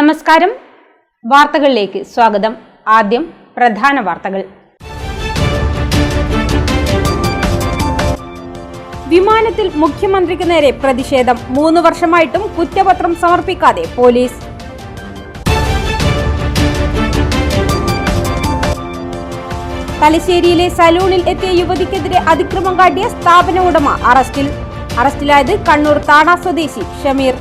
നമസ്കാരം. വാർത്തകളിലേക്ക് സ്വാഗതം. ആദ്യം പ്രധാന വാർത്തകൾ. വിമാനത്തിൽ മുഖ്യമന്ത്രിക്ക് നേരെ പ്രതിഷേധം. 3 വർഷമായിട്ടും കുറ്റപത്രം സമർപ്പിക്കാതെ പോലീസ്. തലശ്ശേരിയിലെ സലൂണിൽ എത്തിയ യുവതിക്കെതിരെ അതിക്രമം കാട്ടിയ സ്ഥാപന ഉടമ അറസ്റ്റിലായത് കണ്ണൂർ താണ സ്വദേശി ഷമീർ.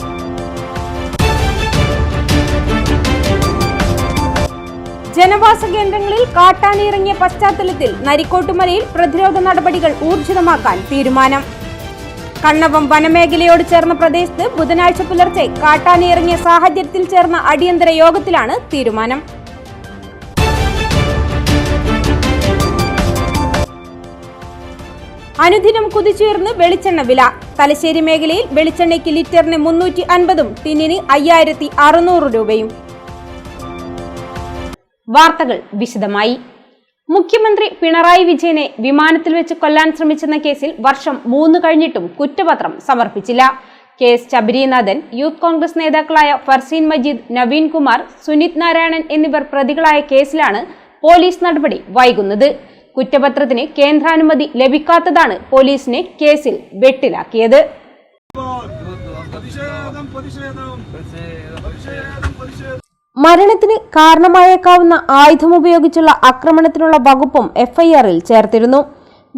ജനവാസ കേന്ദ്രങ്ങളിൽ കാട്ടാന ഇറങ്ങിയ പശ്ചാത്തലത്തിൽ നരിക്കോട്ടുമലയിൽ പ്രതിരോധ നടപടികൾ ഊർജിതമാക്കാൻ തീരുമാനം. കണ്ണവം വനമേഖലയോട് ചേർന്ന പ്രദേശത്ത് ബുധനാഴ്ച പുലർച്ചെ കാട്ടാന ഇറങ്ങിയ സാഹചര്യത്തിൽ ചേർന്ന അടിയന്തര യോഗത്തിലാണ് തീരുമാനം. അനുദിനം കുതിച്ചുയർന്ന് വെളിച്ചെണ്ണ വില. തലശ്ശേരി മേഖലയിൽ വെളിച്ചെണ്ണയ്ക്ക് ലിറ്ററിന് 350 ടിന്നിന് 5600 രൂപയും. വാർത്തകൾ വിശദമായി. മുഖ്യമന്ത്രി പിണറായി വിജയനെ വിമാനത്തിൽ വെച്ച് കൊല്ലാൻ ശ്രമിച്ചെന്ന കേസിൽ വർഷം 3 കഴിഞ്ഞിട്ടും കുറ്റപത്രം സമർപ്പിച്ചില്ല. KS ശബരിനാഥൻ, യൂത്ത് കോൺഗ്രസ് നേതാക്കളായ ഫർസീൻ മജീദ്, നവീൻ കുമാർ, സുനിത് നാരായണൻ എന്നിവർ പ്രതികളായ കേസിലാണ് പോലീസ് നടപടി വൈകുന്നത്. കുറ്റപത്രത്തിന് കേന്ദ്രാനുമതി ലഭിക്കാത്തതാണ് പോലീസിനെ കേസിൽ വെട്ടിലാക്കിയത്. മരണത്തിന് കാരണമായേക്കാവുന്ന ആയുധമുപയോഗിച്ചുള്ള ആക്രമണത്തിനുള്ള വകുപ്പും FIRൽ ചേർത്തിരുന്നു.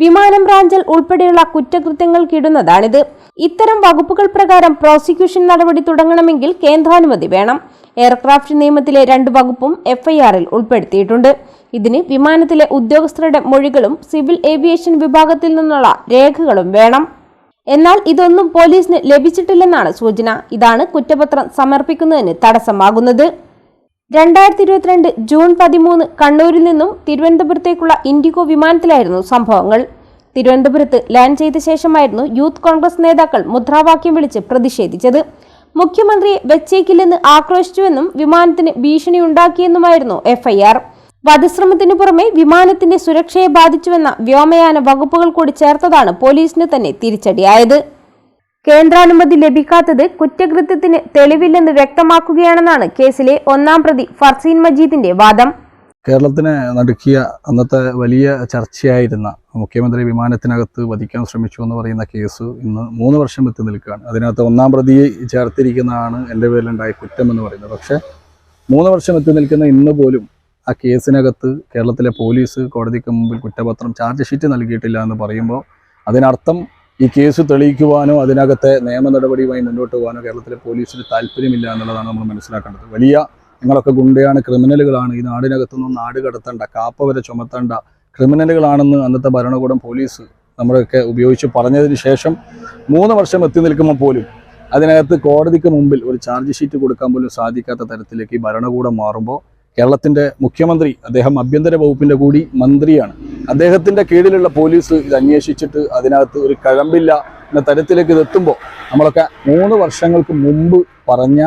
വിമാനം റാഞ്ചൽ ഉൾപ്പെടെയുള്ള കുറ്റകൃത്യങ്ങൾക്കിടുന്നതാണിത്. ഇത്തരം വകുപ്പുകൾ പ്രകാരം പ്രോസിക്യൂഷൻ നടപടി തുടങ്ങണമെങ്കിൽ കേന്ദ്രാനുമതി വേണം. എയർക്രാഫ്റ്റ് നിയമത്തിലെ 2 വകുപ്പും FIRൽ ഉൾപ്പെടുത്തിയിട്ടുണ്ട്. ഇതിന് വിമാനത്തിലെ ഉദ്യോഗസ്ഥരുടെ മൊഴികളും സിവിൽ ഏവിയേഷൻ വിഭാഗത്തിൽ നിന്നുള്ള രേഖകളും വേണം. എന്നാൽ ഇതൊന്നും പോലീസിന് ലഭിച്ചിട്ടില്ലെന്നാണ് സൂചന. ഇതാണ് കുറ്റപത്രം സമർപ്പിക്കുന്നതിന് തടസ്സമാകുന്നത്. 2022 ജൂൺ 13 കണ്ണൂരിൽ നിന്നും തിരുവനന്തപുരത്തേക്കുള്ള ഇൻഡിഗോ വിമാനത്തിലായിരുന്നു സംഭവങ്ങൾ. തിരുവനന്തപുരത്ത് ലാൻഡ് ചെയ്ത ശേഷമായിരുന്നു യൂത്ത് കോൺഗ്രസ് നേതാക്കൾ മുദ്രാവാക്യം വിളിച്ച് പ്രതിഷേധിച്ചത്. മുഖ്യമന്ത്രിയെ വെച്ചേക്കില്ലെന്ന് ആക്രോശിച്ചുവെന്നും വിമാനത്തിന് ഭീഷണിയുണ്ടാക്കിയെന്നുമായിരുന്നു FIR. വധശ്രമത്തിനു പുറമെ വിമാനത്തിന്റെ സുരക്ഷയെ ബാധിച്ചുവെന്ന വ്യോമയാന വകുപ്പുകൾ കൂടി ചേർത്തതാണ് പോലീസിന് തന്നെ തിരിച്ചടിയായത്. കേന്ദ്രാനുമതി ലഭിക്കാത്തത് കുറ്റകൃത്യത്തിന് തെളിവില്ലെന്ന് വ്യക്തമാക്കുകയാണെന്നാണ് കേസിലെ 1-ാം പ്രതി ഫർസീൻ മജീദിന്റെ വാദം. കേരളത്തിനെ നടുക്കിയ അന്നത്തെ വലിയ ചർച്ചയായിരുന്ന മുഖ്യമന്ത്രി വിമാനത്തിനകത്ത് വധിക്കാൻ ശ്രമിച്ചു എന്ന് പറയുന്ന കേസ് ഇന്ന് 3 വർഷം എത്തി നിൽക്കുകയാണ്. അതിനകത്ത് 1-ാം പ്രതിയെ ചേർത്തിരിക്കുന്നതാണ് എൻ്റെ പേരിലുണ്ടായ കുറ്റം എന്ന് പറയുന്നത്. പക്ഷേ 3 വർഷം എത്തി നിൽക്കുന്ന ഇന്ന് പോലും ആ കേസിനകത്ത് കേരളത്തിലെ പോലീസ് കോടതിക്ക് മുമ്പിൽ കുറ്റപത്രം ചാർജ് ഷീറ്റ് നൽകിയിട്ടില്ല എന്ന് പറയുമ്പോൾ അതിനർത്ഥം ഈ കേസ് തെളിയിക്കുവാനോ അതിനകത്തെ നിയമ നടപടിയുമായി മുന്നോട്ട് പോകാനോ കേരളത്തിലെ പോലീസിന് താല്പര്യമില്ല എന്നുള്ളതാണ് നമ്മൾ മനസ്സിലാക്കേണ്ടത്. വലിയ ഞങ്ങളൊക്കെ ഗുണ്ടയാണ്, ക്രിമിനലുകളാണ്, ഈ നാടിനകത്തുനിന്നും നാട് കടത്തേണ്ട, കാപ്പ വരെ ചുമത്തേണ്ട ക്രിമിനലുകളാണെന്ന് അന്നത്തെ ഭരണകൂടം പോലീസ് നമ്മളൊക്കെ ഉപയോഗിച്ച് പറഞ്ഞതിന് ശേഷം 3 വർഷം എത്തി നിൽക്കുമ്പോൾ പോലും അതിനകത്ത് കോടതിക്ക് മുമ്പിൽ ഒരു ചാർജ് ഷീറ്റ് കൊടുക്കാൻ പോലും സാധിക്കാത്ത തരത്തിലേക്ക് ഈ ഭരണകൂടം മാറുമ്പോൾ കേരളത്തിൻ്റെ മുഖ്യമന്ത്രി, അദ്ദേഹം ആഭ്യന്തര വകുപ്പിൻ്റെ കൂടി മന്ത്രിയാണ്, അദ്ദേഹത്തിൻ്റെ കീഴിലുള്ള പോലീസ് ഇത് അന്വേഷിച്ചിട്ട് അതിനകത്ത് ഒരു കഴമ്പില്ല എന്ന തരത്തിലേക്ക് ഇതെത്തുമ്പോൾ നമ്മളൊക്കെ 3 വർഷങ്ങൾക്ക് മുമ്പ് പറഞ്ഞ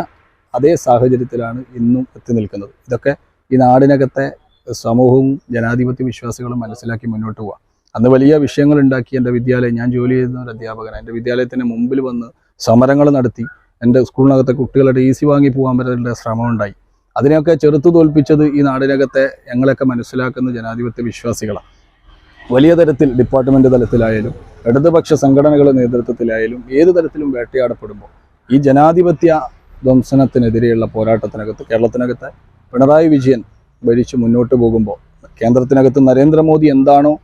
അതേ സാഹചര്യത്തിലാണ് ഇന്നും എത്തി നിൽക്കുന്നത്. ഇതൊക്കെ ഈ നാടിനകത്തെ സമൂഹവും ജനാധിപത്യ വിശ്വാസികളും മനസ്സിലാക്കി മുന്നോട്ട് പോവുക. അന്ന് വലിയ വിഷയങ്ങൾ ഉണ്ടാക്കി എൻ്റെ വിദ്യാലയം, ഞാൻ ജോലി ചെയ്യുന്ന ഒരു അധ്യാപകനാണ്, എൻ്റെ വിദ്യാലയത്തിന് മുമ്പിൽ വന്ന് സമരങ്ങൾ നടത്തി എൻ്റെ സ്കൂളിനകത്തെ കുട്ടികളുടെ TC വാങ്ങി പോകാൻ വരെ ശ്രമമുണ്ടായി. അതിനെയൊക്കെ ചെറുത്തു തോൽപ്പിച്ചത് ഈ നാടിനകത്തെ ഞങ്ങളൊക്കെ മനസ്സിലാക്കുന്ന ജനാധിപത്യ വിശ്വാസികളാണ്. വലിയ തരത്തിൽ ഡിപ്പാർട്ട്മെൻറ്റ് തലത്തിലായാലും ഇടതുപക്ഷ സംഘടനകളുടെ നേതൃത്വത്തിലായാലും ഏത് തരത്തിലും വേട്ടയാടപ്പെടുമ്പോൾ ഈ ജനാധിപത്യ ധ്വംസനത്തിനെതിരെയുള്ള പോരാട്ടത്തിനകത്ത് കേരളത്തിനകത്ത് പിണറായി വിജയൻ ഭരിച്ച് മുന്നോട്ട് പോകുമ്പോൾ കേന്ദ്രത്തിനകത്ത് നരേന്ദ്രമോദി എന്താണോ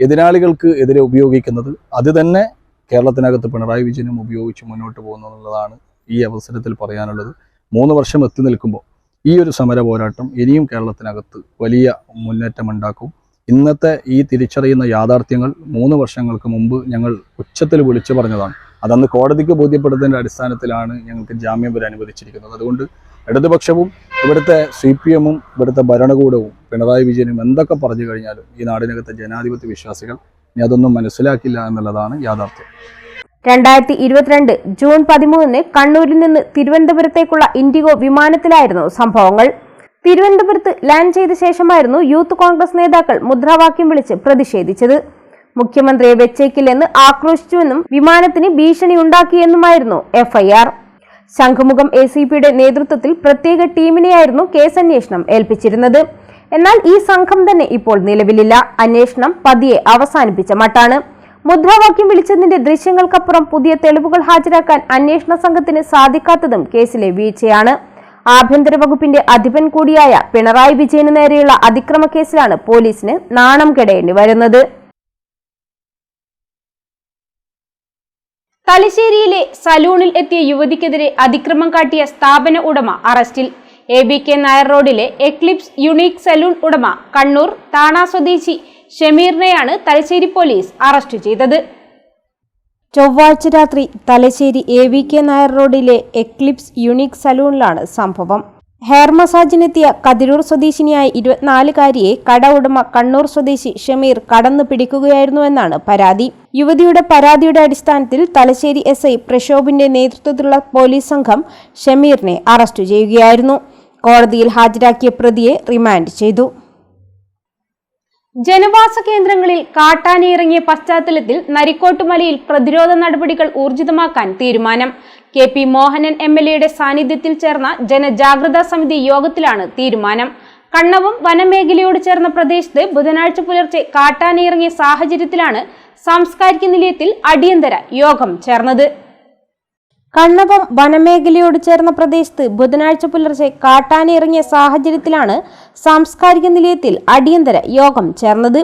എതിരാളികൾക്ക് എതിരെ ഉപയോഗിക്കുന്നത് അത് തന്നെ കേരളത്തിനകത്ത് പിണറായി വിജയനും ഉപയോഗിച്ച് മുന്നോട്ട് പോകുന്നു എന്നുള്ളതാണ് ഈ അവസരത്തിൽ പറയാനുള്ളത്. 3 വർഷം എത്തി നിൽക്കുമ്പോൾ ഈ ഒരു സമര പോരാട്ടം ഇനിയും കേരളത്തിനകത്ത് വലിയ മുന്നേറ്റമുണ്ടാക്കും. ഇന്നത്തെ ഈ തിരിച്ചറിയുന്ന യാഥാർത്ഥ്യങ്ങൾ 3 വർഷങ്ങൾക്ക് മുമ്പ് ഞങ്ങൾ ഉച്ചത്തിൽ വിളിച്ചു പറഞ്ഞതാണ്. അതന്ന് കോടതിക്ക് ബോധ്യപ്പെടുന്നതിൻ്റെ അടിസ്ഥാനത്തിലാണ് ഞങ്ങൾക്ക് ജാമ്യം വരെ അനുവദിച്ചിരിക്കുന്നത്. അതുകൊണ്ട് ഇടതുപക്ഷവും ഇവിടുത്തെ CPM-ഉം ഇവിടുത്തെ ഭരണകൂടവും പിണറായി വിജയനും എന്തൊക്കെ പറഞ്ഞു കഴിഞ്ഞാലും ഈ നാടിനകത്തെ ജനാധിപത്യ വിശ്വാസികൾ ഇനി അതൊന്നും മനസ്സിലാക്കില്ല എന്നുള്ളതാണ് യാഥാർത്ഥ്യം. 2022 ജൂൺ 13 കണ്ണൂരിൽ നിന്ന് തിരുവനന്തപുരത്തേക്കുള്ള ഇൻഡിഗോ വിമാനത്തിലായിരുന്നു സംഭവങ്ങൾ. തിരുവനന്തപുരത്ത് ലാൻഡ് ചെയ്ത ശേഷമായിരുന്നു യൂത്ത് കോൺഗ്രസ് നേതാക്കൾ മുദ്രാവാക്യം വിളിച്ച് പ്രതിഷേധിച്ചത്. മുഖ്യമന്ത്രിയെ വെച്ചേക്കില്ലെന്ന് ആക്രോശിച്ചുവെന്നും വിമാനത്തിന് ഭീഷണി ഉണ്ടാക്കിയെന്നുമായിരുന്നു FIR. ശംഖുമുഖം ACPയുടെ നേതൃത്വത്തിൽ പ്രത്യേക ടീമിനെയായിരുന്നു കേസന്വേഷണം ഏൽപ്പിച്ചിരുന്നത്. എന്നാൽ ഈ സംഘം തന്നെ ഇപ്പോൾ നിലവിലില്ല. അന്വേഷണം പതിയെ അവസാനിപ്പിച്ച മട്ടാണ്. മുദ്രാവാക്യം വിളിച്ചതിന്റെ ദൃശ്യങ്ങൾക്കപ്പുറം പുതിയ തെളിവുകൾ ഹാജരാക്കാൻ അന്വേഷണ സംഘത്തിന് സാധിക്കാത്തതും കേസിലെ വീഴ്ചയാണ്. ആഭ്യന്തര വകുപ്പിന്റെ അധിപൻ കൂടിയായ പിണറായി വിജയന് നേരെയുള്ള അതിക്രമ കേസിലാണ് പോലീസിന് നാണം കെടേണ്ടി വരുന്നത്. തലശ്ശേരിയിലെ സലൂണിൽ എത്തിയ യുവതിക്കെതിരെ അതിക്രമം കാട്ടിയ സ്ഥാപന ഉടമ അറസ്റ്റിൽ. ABK നായർ റോഡിലെ എക്ലിപ്സ് യുണീക് സലൂൺ ഉടമ കണ്ണൂർ താണ സ്വദേശി ഷമീറിനെയാണ് തലശ്ശേരി പോലീസ് അറസ്റ്റ് ചെയ്തത്. ചൊവ്വാഴ്ച രാത്രി തലശ്ശേരി ABK നായർ റോഡിലെ എക്ലിപ്സ് യുണീക് സലൂണിലാണ് സംഭവം. ഹെയർ മസാജിനെത്തിയ കതിരൂർ സ്വദേശിനിയായ 24-കാരിയെ കട ഉടമ കണ്ണൂർ സ്വദേശി ഷമീർ കടന്നു പിടിക്കുകയായിരുന്നുവെന്നാണ് പരാതി. യുവതിയുടെ പരാതിയുടെ അടിസ്ഥാനത്തിൽ തലശ്ശേരി SI പ്രക്ഷോഭിന്റെ നേതൃത്വത്തിലുള്ള പോലീസ് സംഘം ഷമീറിനെ അറസ്റ്റ് ചെയ്യുകയായിരുന്നു. കോടതിയിൽ ഹാജരാക്കിയ പ്രതിയെ റിമാൻഡ് ചെയ്തു. ജനവാസ കേന്ദ്രങ്ങളിൽ കാട്ടാനയിറങ്ങിയ പശ്ചാത്തലത്തിൽ നരിക്കോട്ടുമലയിൽ പ്രതിരോധ നടപടികൾ ഊർജിതമാക്കാൻ തീരുമാനം. KP മോഹനൻ MLAയുടെ സാന്നിധ്യത്തിൽ ചേർന്ന ജനജാഗ്രതാ സമിതി യോഗത്തിലാണ് തീരുമാനം. കണ്ണവം വനമേഖലയോട് ചേർന്ന പ്രദേശത്ത് ബുധനാഴ്ച പുലർച്ചെ കാട്ടാനയിറങ്ങിയ സാഹചര്യത്തിലാണ് സാംസ്കാരിക നിലയത്തിൽ അടിയന്തര യോഗം ചേർന്നത്. കണ്ണവം വനമേഖലയോട് ചേർന്ന പ്രദേശത്ത് ബുധനാഴ്ച പുലർച്ചെ കാട്ടാനയിറങ്ങിയ സാഹചര്യത്തിലാണ് സാംസ്കാരിക നിലയത്തിൽ അടിയന്തര യോഗം ചേർന്നത്.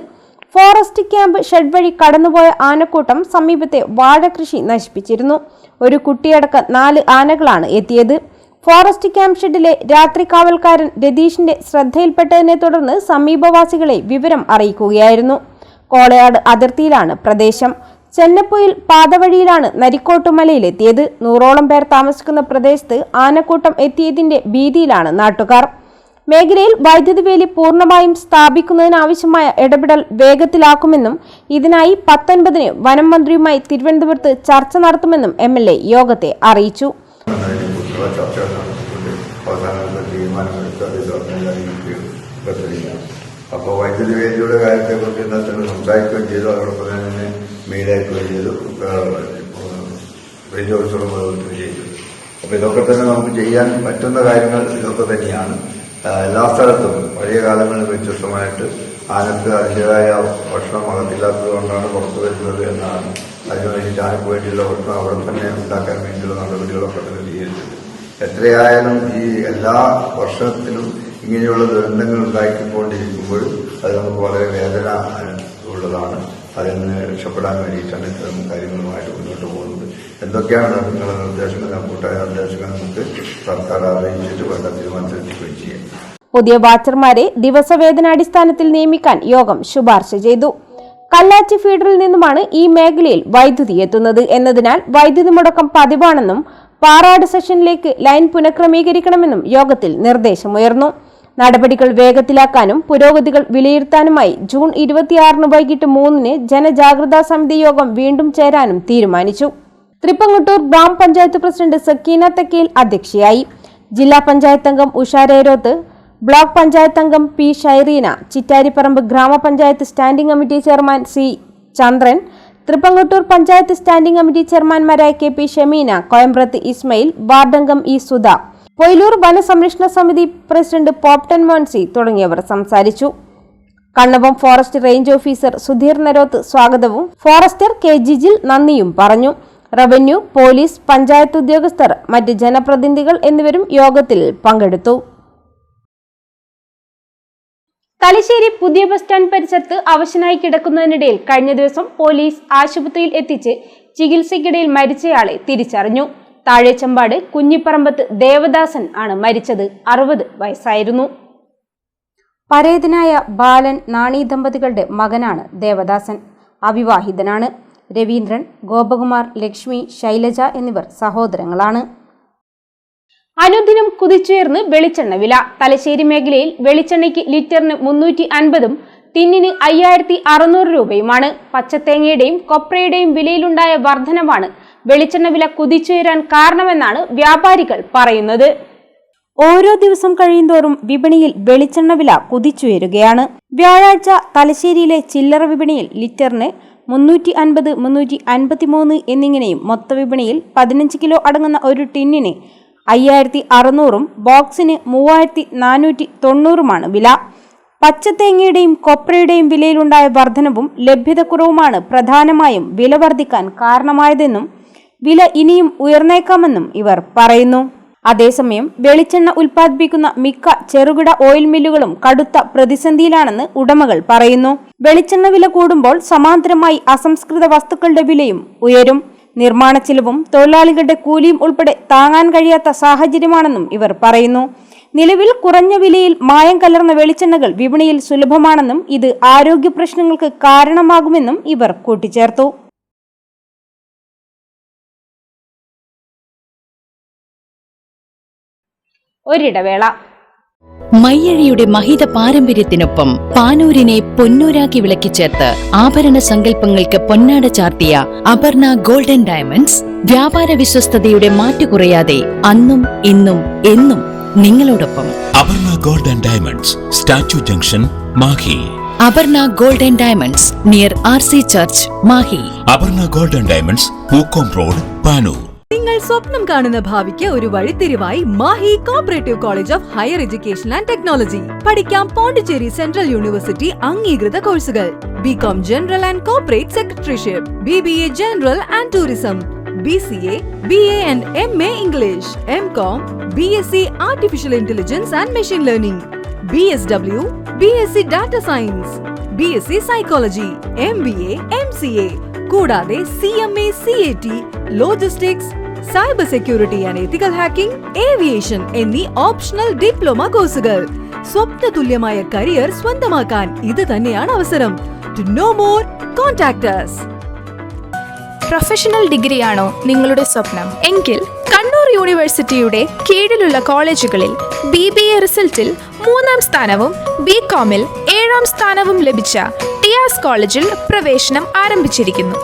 ഫോറസ്റ്റ് ക്യാമ്പ് ഷെഡ് വഴി കടന്നുപോയ ആനക്കൂട്ടം സമീപത്തെ വാഴകൃഷി നശിപ്പിച്ചിരുന്നു. ഒരു കുട്ടിയടക്കം 4 ആനകളാണ് എത്തിയത്. ഫോറസ്റ്റ് ക്യാമ്പ് ഷെഡിലെ രാത്രി കാവൽക്കാരൻ രതീഷിന്റെ ശ്രദ്ധയിൽപ്പെട്ടതിനെ തുടർന്ന് സമീപവാസികളെ വിവരം അറിയിക്കുകയായിരുന്നു. കോളയാട് അതിർത്തിയിലാണ് പ്രദേശം. ചെന്നപ്പൊയിൽ പാതവഴിയിലാണ് നരിക്കോട്ടുമലയിലെത്തിയത്. 100ഓളം പേർ താമസിക്കുന്ന പ്രദേശത്ത് ആനക്കൂട്ടം എത്തിയതിന്റെ ഭീതിയിലാണ് നാട്ടുകാർ. മേഖലയിൽ വൈദ്യുതി വേലി പൂർണ്ണമായും സ്ഥാപിക്കുന്നതിനാവശ്യമായ ഇടപെടൽ വേഗത്തിലാക്കുമെന്നും ഇതിനായി 19-ന് വനം മന്ത്രിയുമായി തിരുവനന്തപുരത്ത് ചർച്ച നടത്തുമെന്നും MLA യോഗത്തെ അറിയിച്ചു. അപ്പോൾ വൈദ്യുതി വേദിയുടെ കാര്യത്തെക്കുറിച്ച് ഇന്നത്തെ സംസാരിക്കുകയും ചെയ്തു. അതോടൊപ്പം തന്നെ മെയിലാക്കുകയും ചെയ്തു, റേഞ്ച് ഓഫീസറും ചെയ്തു. അപ്പോൾ ഇതൊക്കെ തന്നെ നമുക്ക് ചെയ്യാൻ പറ്റുന്ന കാര്യങ്ങൾ ഇതൊക്കെ തന്നെയാണ്. എല്ലാ സ്ഥലത്തും പഴയ കാലങ്ങളിൽ വ്യത്യസ്തമായിട്ട് ആനക്ക് അതിൻ്റെതായ ഭക്ഷണം അകത്തില്ലാത്തത് കൊണ്ടാണ് പുറത്തു വരുന്നത് എന്നാണ്. അതിനു വേണ്ടിയിട്ട് ആനക്ക് വേണ്ടിയുള്ള ഭക്ഷണം അവിടെ തന്നെ ഉണ്ടാക്കാൻ വേണ്ടിയുള്ള നടപടികളൊക്കെ തന്നെ സ്വീകരിച്ചത്. എത്രയായാലും ഈ എല്ലാ വർഷത്തിലും ഇങ്ങനെയുള്ള ദുരന്തങ്ങൾ ഉണ്ടാക്കിക്കൊണ്ടിരിക്കുമ്പോൾ അത് നമുക്ക് വളരെ വേദന ഉള്ളതാണ്. അതിൽ നിന്ന് രക്ഷപ്പെടാൻ വേണ്ടിയിട്ടാണ് ഇത്തരം കാര്യങ്ങളുമായിട്ട് മുന്നോട്ട് പോകുന്നത്. എന്തൊക്കെയാണ് നിങ്ങളുടെ നിർദ്ദേശങ്ങൾ, കൂട്ടായ നിർദ്ദേശങ്ങൾ നമുക്ക് സർക്കാർ അറിയിച്ചിട്ട് വേണ്ട തീരുമാനത്തിലെത്തിക്കുകയും ചെയ്യാം. പുതിയ വാച്ചർമാരെ ദിവസവേതനാടിസ്ഥാനത്തിൽ നിയമിക്കാൻ യോഗം ശുപാർശ ചെയ്തു. കല്ലാച്ചി ഫീഡറിൽ നിന്നുമാണ് ഈ മേഖലയിൽ വൈദ്യുതി എത്തുന്നത് എന്നതിനാൽ വൈദ്യുതി മുടക്കം പതിവാണെന്നും പാറാട് സെഷനിലേക്ക് ലൈൻ പുനഃക്രമീകരിക്കണമെന്നും യോഗത്തിൽ നിർദ്ദേശമുയർന്നു. നടപടികൾ വേഗത്തിലാക്കാനും പുരോഗതികൾ വിലയിരുത്താനുമായി ജൂൺ 26-ന് വൈകിട്ട് 3-ന് ജനജാഗ്രതാ സമിതി യോഗം വീണ്ടും ചേരാനും തീരുമാനിച്ചു. തൃപ്പങ്ങോട്ടൂർ ഗ്രാമപഞ്ചായത്ത് പ്രസിഡന്റ് സക്കീന തെക്കയിൽ അധ്യക്ഷയായി. ജില്ലാ പഞ്ചായത്ത് അംഗം ഉഷാരേരോത്ത്, ബ്ലോക്ക് പഞ്ചായത്ത് അംഗം P ഷൈറീന, ചിറ്റാരിപ്പറമ്പ് ഗ്രാമപഞ്ചായത്ത് standing committee chairman C Chandran, Thrippangottur panchayat standing committee ചെയർമാൻമാരായ KP ഷമീന, കോയമ്പ്രത്ത് ഇസ്മയിൽ, വാർഡംഗം E സുധ, പൊയിലൂർ വനസംരക്ഷണ സമിതി പ്രസിഡന്റ് പോപ്റ്റൻ മോൻസി തുടങ്ങിയവർ സംസാരിച്ചു. Kannavam forest range officer Sudheer Naroth സ്വാഗതവും ഫോറസ്റ്റർ K ജിജിൽ നന്ദിയും പറഞ്ഞു. റവന്യൂ, പോലീസ്, പഞ്ചായത്ത് ഉദ്യോഗസ്ഥർ, മറ്റ് ജനപ്രതിനിധികൾ എന്നിവരും യോഗത്തിൽ പങ്കെടുത്തു. തലശ്ശേരി പുതിയ ബസ് സ്റ്റാൻഡ് പരിസരത്ത് അവശനായി കിടക്കുന്നതിനിടയിൽ കഴിഞ്ഞ ദിവസം പോലീസ് ആശുപത്രിയിൽ എത്തിച്ച് ചികിത്സയ്ക്കിടയിൽ മരിച്ചയാളെ തിരിച്ചറിഞ്ഞു. താഴേച്ചമ്പാട് കുഞ്ഞിപ്പറമ്പത്ത് ദേവദാസൻ ആണ് മരിച്ചത്. 60 വയസ്സായിരുന്നു. പരേതനായ ബാലൻ നാണി ദമ്പതികളുടെ മകനാണ് ദേവദാസൻ. അവിവാഹിതനാണ്. രവീന്ദ്രൻ, ഗോപകുമാർ, ലക്ഷ്മി, ശൈലജ എന്നിവർ സഹോദരങ്ങളാണ്. അനുദിനം കുതിച്ചുയർന്ന് വെളിച്ചെണ്ണ വില. തലശ്ശേരി മേഖലയിൽ വെളിച്ചെണ്ണയ്ക്ക് ലിറ്ററിന് 350-ഉം ടിന്നിന് 5600 രൂപയുമാണ്. പച്ചത്തേങ്ങയുടെയും കൊപ്രയുടെയും വിലയിലുണ്ടായ വർധനവാണ് വെളിച്ചെണ്ണ വില കുതിച്ചുയരാൻ കാരണമെന്നാണ് വ്യാപാരികൾ പറയുന്നത്. ഓരോ ദിവസം കഴിയുന്തോറും വിപണിയിൽ വെളിച്ചെണ്ണ വില കുതിച്ചുയരുകയാണ്. വ്യാഴാഴ്ച തലശ്ശേരിയിലെ ചില്ലറ വിപണിയിൽ ലിറ്ററിന് 350, 353 എന്നിങ്ങനെയും മൊത്തവിപണിയിൽ 15 കിലോ അടങ്ങുന്ന ഒരു ടിന്നിന് 5600-ഉം ബോക്സിന് 3490-ഉമാണ് വില. പച്ചത്തേങ്ങയുടെയും കൊപ്രയുടെയും വിലയിലുണ്ടായ വർധനവും ലഭ്യതക്കുറവുമാണ് പ്രധാനമായും വില വർദ്ധിക്കാൻ കാരണമായതെന്നും വില ഇനിയും ഉയർന്നേക്കാമെന്നും ഇവർ പറയുന്നു. അതേസമയം വെളിച്ചെണ്ണ ഉൽപ്പാദിപ്പിക്കുന്ന മിക്ക ചെറുകിട ഓയിൽ മില്ലുകളും കടുത്ത പ്രതിസന്ധിയിലാണെന്ന് ഉടമകൾ പറയുന്നു. വെളിച്ചെണ്ണ വില കൂടുമ്പോൾ സമാന്തരമായി അസംസ്കൃത വസ്തുക്കളുടെ വിലയും ഉയരും. നിർമ്മാണ ചിലവും തൊഴിലാളികളുടെ കൂലിയും ഉൾപ്പെടെ താങ്ങാൻ കഴിയാത്ത സാഹചര്യമാണെന്നും ഇവർ പറയുന്നു. നിലവിൽ കുറഞ്ഞ വിലയിൽ മായം കലർന്ന വെളിച്ചെണ്ണകൾ വിപണിയിൽ സുലഭമാണെന്നും ഇത് ആരോഗ്യ പ്രശ്നങ്ങൾക്ക് കാരണമാകുമെന്നും ഇവർ കൂട്ടിച്ചേർത്തു. ഒരിടവേള. മയ്യഴിയുടെ മഹിത പാരമ്പര്യത്തിനൊപ്പം പാനൂരിനെ പൊന്നൂരാക്കി വിളക്കിച്ചേർത്ത് ആഭരണ സങ്കല്പങ്ങൾക്ക് പൊന്നാട ചാർത്തിയ അപർണ ഗോൾഡൻ ഡയമണ്ട്സ് വ്യാപാര വിശ്വസ്തതയുടെ മാറ്റുകുറയാതെ അന്നും ഇന്നും എന്നും നിങ്ങളോടൊപ്പം. Aparna golden diamonds, statue junction, Mahe. Aparna golden diamonds near RC church, Mahe. Aparna golden diamonds, Pookkom road, Panoor. നിങ്ങൾ സ്വപ്നം കാണുന്ന ഭാവിക്ക് ഒരു വഴിത്തിരിവായി Mahe cooperative college of higher education and technology. പഠിക്കാം പോണ്ടിച്ചേരി സെൻട്രൽ യൂണിവേഴ്സിറ്റി അംഗീകൃത കോഴ്സുകൾ. BCom general and corporate secretaryship, BBA general and tourism, BCA, BA and MA English, MCom, BSc Artificial Intelligence and Machine Learning, BSW, BSc Data Science, BSc Psychology, MBA, MCA, കൂടാതെ CMA, CAT, Logistics, Cyber Security and Ethical Hacking, Aviation എന്നീ optional diploma കോഴ്സുകൾ. സ്വപ്ന തുല്യമായ career സ്വന്തമാക്കാൻ ഇത് തന്നെയാണ് അവസരം. To know more, contact us. Professional ഡിഗ്രിയാണോ നിങ്ങളുടെ സ്വപ്നം എങ്കിൽ കണ്ണൂർ യൂണിവേഴ്സിറ്റിയുടെ കീഴിലുള്ള കോളേജുകളിൽ BBA റിസൾട്ടിൽ 3-ാം സ്ഥാനവും BComൽ 7-ാം സ്ഥാനവും ലഭിച്ച ടിയാസ് കോളേജിൽ പ്രവേശനം ആരംഭിച്ചിരിക്കുന്നു.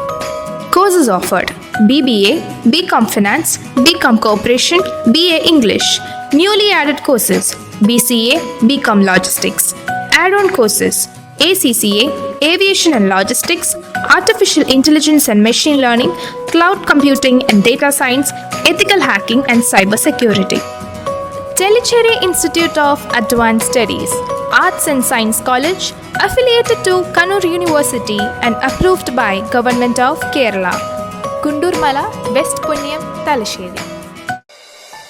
Courses offered: BBA, BCom finance, BCom corporation, BA English. Newly added courses: BCA, BCom logistics. Add-on courses: ACCA, Aviation and Logistics, Artificial Intelligence and Machine Learning, Cloud Computing and Data Science, Ethical Hacking and Cyber Security. Tellicherry Institute of Advanced Studies, Arts and Science College, affiliated to Kannur University and approved by Government of Kerala. Kundurmala, West Punyam, Talasheri.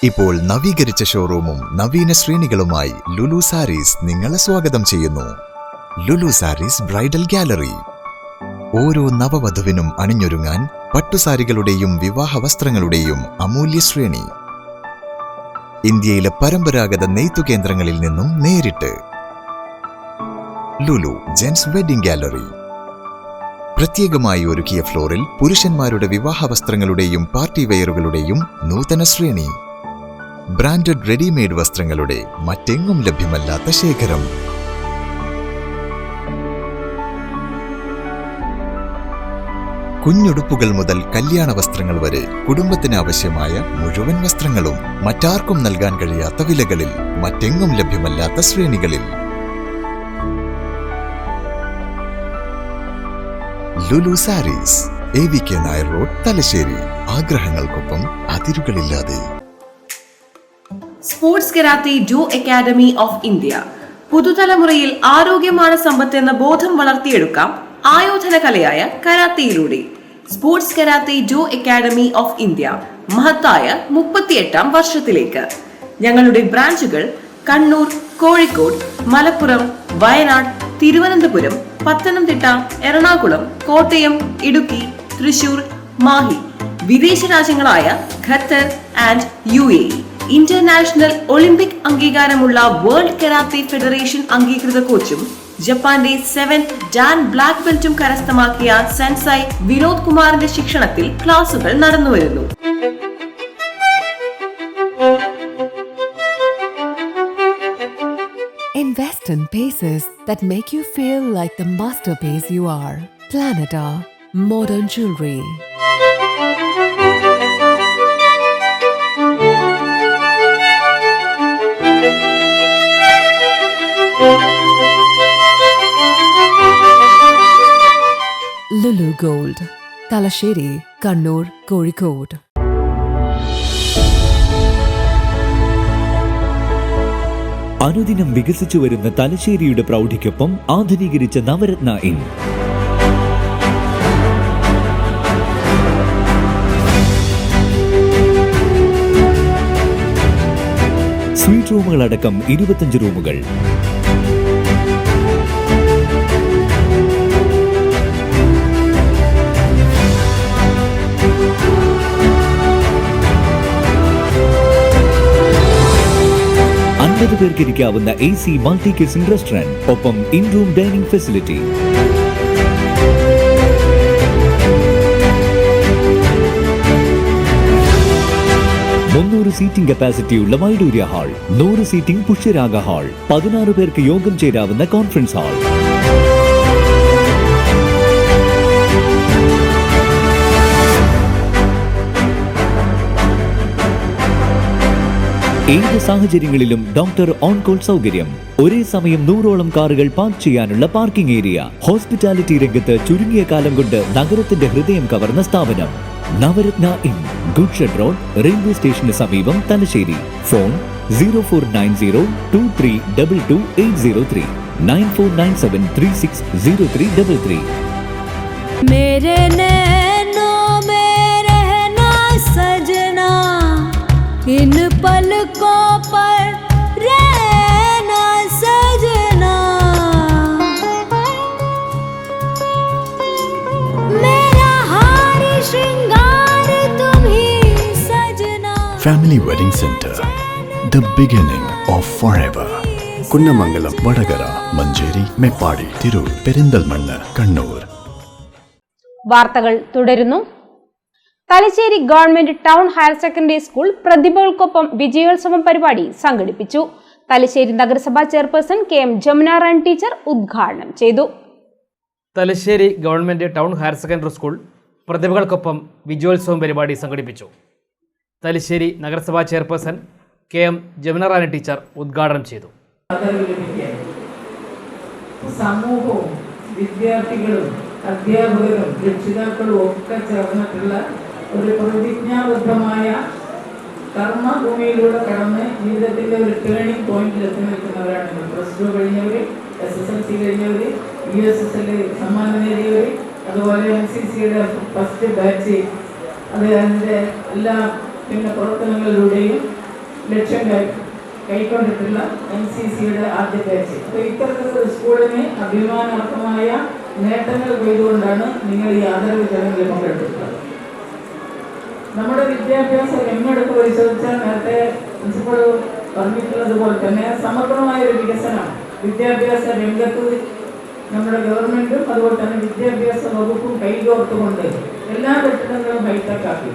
ഇപ്പോൾ നവീകരിച്ച ഷോറൂമും നവീന ശ്രേണികളുമായി ലുലു സാരീസ് നിങ്ങളെ സ്വാഗതം ചെയ്യുന്നു. Lulu Sarees bridal gallery. ഓരോ നവവധുവിനും അണിഞ്ഞൊരുങ്ങാൻ പട്ടുസാരികളുടെയും വിവാഹ വസ്ത്രങ്ങളുടെയും അമൂല്യ ശ്രേണി. ഇന്ത്യയിലെ പരമ്പരാഗത നെയ്ത്തു കേന്ദ്രങ്ങളിൽ നിന്നും നേരിട്ട്. Lulu gents wedding gallery. പ്രത്യേകമായി ഒരുക്കിയ ഫ്ലോറിൽ പുരുഷന്മാരുടെ വിവാഹ വസ്ത്രങ്ങളുടെയും പാർട്ടി വെയറുകളുടെയും നൂതന ശ്രേണി. ബ്രാൻഡഡ് റെഡിമെയ്ഡ് വസ്ത്രങ്ങളുടെ മറ്റെങ്ങും ലഭ്യമല്ലാത്ത ശേഖരം. കുഞ്ഞുടുപ്പുകൾ മുതൽ കല്യാണ വസ്ത്രങ്ങൾ വരെ കുടുംബത്തിന് ആവശ്യമായ മുഴുവൻ വസ്ത്രങ്ങളും മറ്റാർക്കും നൽകാൻ കഴിയാത്ത വിലകളിൽ, മറ്റെങ്ങും ലഭ്യമല്ലാത്ത ശ്രേണികളിൽ. Lulu Saris, AVK Nair road, Thalassery. ആഗ്രഹങ്ങൾക്കൊപ്പം അതിരുകളില്ലാതെ. Sports karate Jo academy of India. പുതുതലമുറയിൽ ആരോഗ്യമാണ് സമ്പത്ത് എന്ന ബോധം വളർത്തിയെടുക്കാം ആയോധന കലയായ കരാത്തയിലൂടെ. Sports karate Jo academy of India മഹത്തായ 38-ാം വർഷത്തിലേക്ക്. ഞങ്ങളുടെ ബ്രാഞ്ചുകൾ കണ്ണൂർ, കോഴിക്കോട്, മലപ്പുറം, വയനാട്, തിരുവനന്തപുരം, പത്തനംതിട്ട, എറണാകുളം, കോട്ടയം, ഇടുക്കി, തൃശൂർ, മാഹി. വിദേശ രാജ്യങ്ങളായ Qatar and UAE. International olympic അംഗീകാരമുള്ള വേൾഡ് കരാത്തെ ഫെഡറേഷൻ അംഗീകൃത കോച്ചും ജപ്പാന്റെ 7th ഡാൻ ബ്ലാക്ക് ബെൽറ്റും കരസ്ഥമാക്കിയ സെൻസായി വിനോദ് കുമാറിന്റെ ശിക്ഷണത്തിൽ ക്ലാസുകൾ നടന്നുവരുന്നു. Invest in pieces that make you feel like the masterpiece you are. Planeta Modern Jewelry. Lulu gold, Thalassery, Kannur, Kozhikode. അനുദിനം വികസിച്ചു വരുന്ന തലശ്ശേരിയുടെ പ്രൗഢിക്കൊപ്പം ആധുനീകരിച്ച നവരത്ന ഇൻ. സ്വീറ്റ് റൂമുകളടക്കം 25 റൂമുകൾ. പേർക്കിരിക്കാവുന്ന AC മൾട്ടി കിച്ചൺ റെസ്റ്റോറന്റ്, ഒപ്പം in room dining facility. Seating കപ്പാസിറ്റിയുള്ള മൈഡൂര്യ ഹാൾ, 100 സീറ്റിംഗ് പുഷ്യരാഗ ഹാൾ, 16 പേർക്ക് യോഗം ചേരാവുന്ന കോൺഫറൻസ് ഹാൾ. ഏത് സാഹചര്യങ്ങളിലും ഡോക്ടർ ഓൺ കോൾ സൗകര്യം, ഒരേ സമയം 100ഓളം കാറുകൾ പാർക്ക് ചെയ്യാനുള്ള പാർക്കിംഗ് ഏരിയ. ഹോസ്പിറ്റാലിറ്റി രംഗത്ത് ചുരുങ്ങിയ കാലം കൊണ്ട് നഗരത്തിന്റെ ഹൃദയം കവർന്ന സ്ഥാപനം Navaratna inn, good shed road, railway സ്റ്റേഷന് സമീപം, തലശ്ശേരി. ഫോൺ 049023228803, 9497360333. मेरे नैनों में रहना सजना, इन पलकों पर रहना सजना, मेरा हार श्रृंगार तुम ही सजना. Family Wedding Center, the beginning of forever. Kunnamangalam, Vadakara, Manjeri, Meppadi, Tirur, Perinthalmanna, Kannur. വാർത്തകൾ തുടരുന്നു. Thalassery government town higher secondary school പ്രതിഭകൾക്കൊപ്പം വിജയോത്സവം പരിപാടി സംഘടിപ്പിച്ചു. തലശ്ശേരി നഗരസഭാ chairperson KM Jamuna Rani teacher ഉദ്ഘാടനം ചെയ്തു. Thalassery government town higher secondary school പ്രതിഭകൾക്കൊപ്പം വിജയോത്സവം പരിപാടി സംഘടിപ്പിച്ചു. തലശ്ശേരി നഗരസഭാ chairperson KM Jamuna Rani teacher ഉദ്ഘാടനം ചെയ്തു. സമൂഹവും വിദ്യാർത്ഥികളും അധ്യാപകരും രക്ഷിതാക്കളും ഒക്കെ ചേർന്നിട്ടുള്ള ഒരു പ്രതിജ്ഞാബദ്ധമായ കർമ്മഭൂമിയിലൂടെ കടന്ന് ജീവിതത്തിൻ്റെ ഒരു ടേണിംഗ് പോയിന്റിൽ എത്തി നിൽക്കുന്നവരാണ്. +2 കഴിഞ്ഞവർ, SSLC കഴിഞ്ഞവർ, USSL സമ്മാനം നേടിയവർ, അതുപോലെ NCCയുടെ ഫസ്റ്റ് ബാച്ച്, അത് അതിൻ്റെ എല്ലാ പ്രവർത്തനങ്ങളിലൂടെയും ലക്ഷ്യം കൈക്കൊണ്ടിട്ടുള്ള NCCയുടെ ആദ്യ ബാച്ച്. അപ്പോൾ ഇത്തരത്തിലുള്ള സ്കൂളിന് അഭിമാനാർഹമായ നേട്ടങ്ങൾ കൊയ്തുകൊണ്ടാണ് നിങ്ങൾ ഈ ആദരവ് ചടങ്ങിൽ പങ്കെടുത്തിട്ടുള്ളത്. നമ്മുടെ വിദ്യാഭ്യാസം എങ്ങെടുത്ത് പരിശോധിച്ചാൽ നേരത്തെ പ്രിൻസിപ്പൾ പറഞ്ഞിട്ടുള്ളതുപോലെ തന്നെ സമഗ്രമായ ഒരു വികസനം വിദ്യാഭ്യാസ രംഗത്ത് നമ്മുടെ ഗവൺമെൻറ്റും അതുപോലെ തന്നെ വിദ്യാഭ്യാസ വകുപ്പും കൈകോർത്തുകൊണ്ട് എല്ലാ കെട്ടിടങ്ങളും ഹൈടെക്കാക്കി.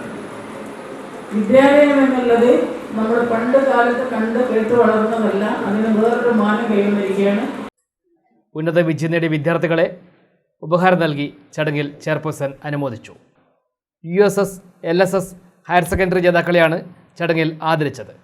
വിദ്യാലയം എന്നുള്ളത് നമ്മൾ പണ്ട് കാലത്ത് കണ്ട് കേട്ട് വളർന്നതല്ല, അതിന് വേറൊരു മാനം കൈവന്നിരിക്കുകയാണ്. ഉന്നത വിജയം നേടിയ വിദ്യാർത്ഥികളെ ഉപഹാരം നൽകി ചടങ്ങിൽ ചെയർപേഴ്സൺ അനുമോദിച്ചു. USS LSS ഹയർ സെക്കൻഡറി ജേതാക്കളെയാണ് ചടങ്ങിൽ ആദരിച്ചത്.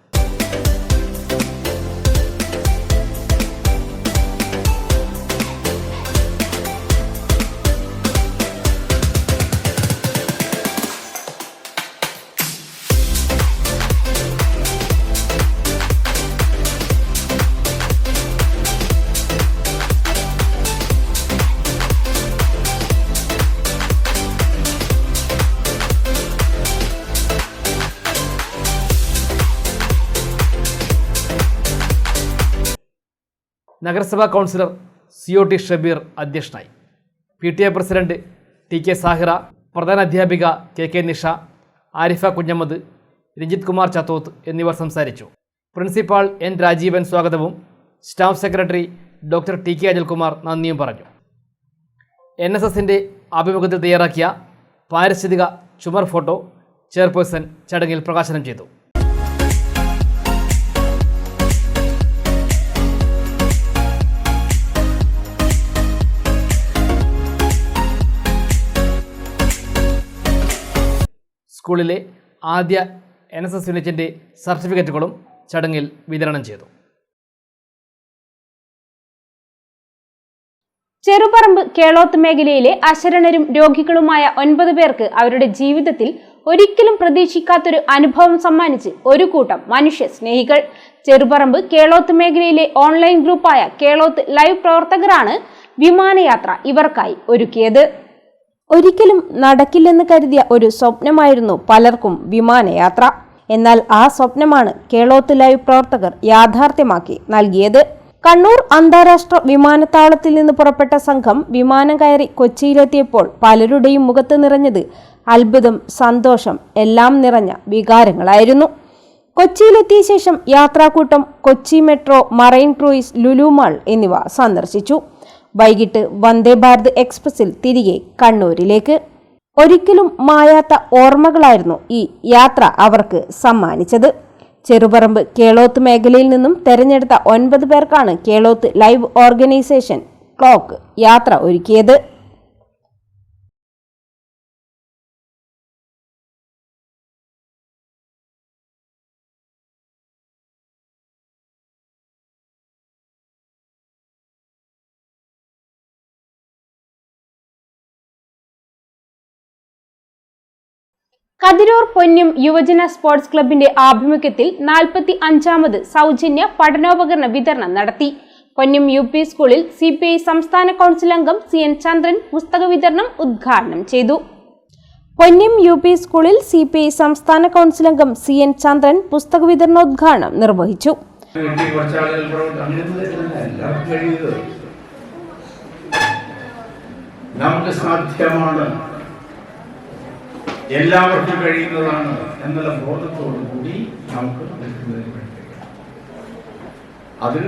നഗരസഭാ കൗൺസിലർ COT ഷബീർ അധ്യക്ഷനായി. PTA പ്രസിഡന്റ് TK സാഹിറ, പ്രധാന അധ്യാപിക KK നിഷ, ആരിഫ കുഞ്ഞമ്മദ്, രഞ്ജിത് കുമാർ ചത്തോത്ത് എന്നിവർ സംസാരിച്ചു. പ്രിൻസിപ്പാൾ N രാജീവൻ സ്വാഗതവും staff secretary doctor TK Anilkumar നന്ദിയും പറഞ്ഞു. NSSന്റെ ആഭിമുഖ്യത്തിൽ തയ്യാറാക്കിയ പാരിസ്ഥിതിക ചുമർ ഫോട്ടോ ചെയർപേഴ്സൺ ചടങ്ങിൽ പ്രകാശനം ചെയ്തു. സ്കൂളിലെ ആദ്യ NSS യൂണിറ്റിൻ്റെ സർട്ടിഫിക്കറ്റുകളും ചടങ്ങിൽ വിതരണം ചെയ്തു. ചെറുപറമ്പ് കേളോത്ത് മേഖലയിലെ അശരണരും രോഗികളുമായ 9 പേർക്ക് അവരുടെ ജീവിതത്തിൽ ഒരിക്കലും പ്രതീക്ഷിക്കാത്തൊരു അനുഭവം സമ്മാനിച്ച് ഒരു കൂട്ടം മനുഷ്യ സ്നേഹികൾ. ചെറുപറമ്പ് കേളോത്ത് മേഖലയിലെ ഓൺലൈൻ ഗ്രൂപ്പായ കേളോത്ത് ലൈവ് പ്രവർത്തകരാണ് വിമാനയാത്ര ഇവർക്കായി ഒരുക്കിയത്. ഒരിക്കലും നടക്കില്ലെന്ന് കരുതിയ ഒരു സ്വപ്നമായിരുന്നു പലർക്കും വിമാനയാത്ര. എന്നാൽ ആ സ്വപ്നമാണ് കേളോത്ത് ലൈവ് പ്രവർത്തകർ യാഥാർത്ഥ്യമാക്കി നൽകിയത്. കണ്ണൂർ അന്താരാഷ്ട്ര വിമാനത്താവളത്തിൽ നിന്ന് പുറപ്പെട്ട സംഘം വിമാനം കയറി കൊച്ചിയിലെത്തിയപ്പോൾ പലരുടെയും മുഖത്ത് നിറഞ്ഞത് അത്ഭുതം, സന്തോഷം എല്ലാം നിറഞ്ഞ വികാരങ്ങളായിരുന്നു. കൊച്ചിയിലെത്തിയ ശേഷം യാത്രാക്കൂട്ടം Kochi metro, marine cruise, Lulu mall എന്നിവ സന്ദർശിച്ചു. വൈകിട്ട് വന്ദേ ഭാരത് എക്സ്പ്രസിൽ തിരികെ കണ്ണൂരിലേക്ക്. ഒരിക്കലും മായാത്ത ഓർമ്മകളായിരുന്നു ഈ യാത്ര അവർക്ക് സമ്മാനിച്ചത്. ചെറുപറമ്പ് കേളോത്ത് മേഖലയിൽ നിന്നും തെരഞ്ഞെടുത്ത 9 പേർക്കാണ് കേളോത്ത് ലൈവ് ഓർഗനൈസേഷൻ ക്ലോക്ക് യാത്ര ഒരുക്കിയത്. കതിരൂർ പൊന്നം യുവജന സ്പോർട്സ് ക്ലബിന്റെ ആഭിമുഖ്യത്തിൽ 45ാമത് സൗജന്യ പഠനോപകരണ വിതരണം നടത്തി. പൊന്നം UP സ്കൂളിൽ CPI സംസ്ഥാന കൗൺസിൽ അംഗം CN ചന്ദ്രൻ പുസ്തക വിതരണം ഉദ്ഘാടനം ചെയ്തു. പൊന്നം UP സ്കൂളിൽ CPI സംസ്ഥാന കൗൺസിൽ അംഗം CN ചന്ദ്രൻ പുസ്തക വിതരണോദ്ഘാടനം നിർവഹിച്ചു. എല്ലാവർക്കും കഴിയുന്നതാണ് എന്നുള്ള ബോധത്തോടു കൂടി നമുക്ക് നിൽക്കുന്നതിന് വേണ്ടി അതിൽ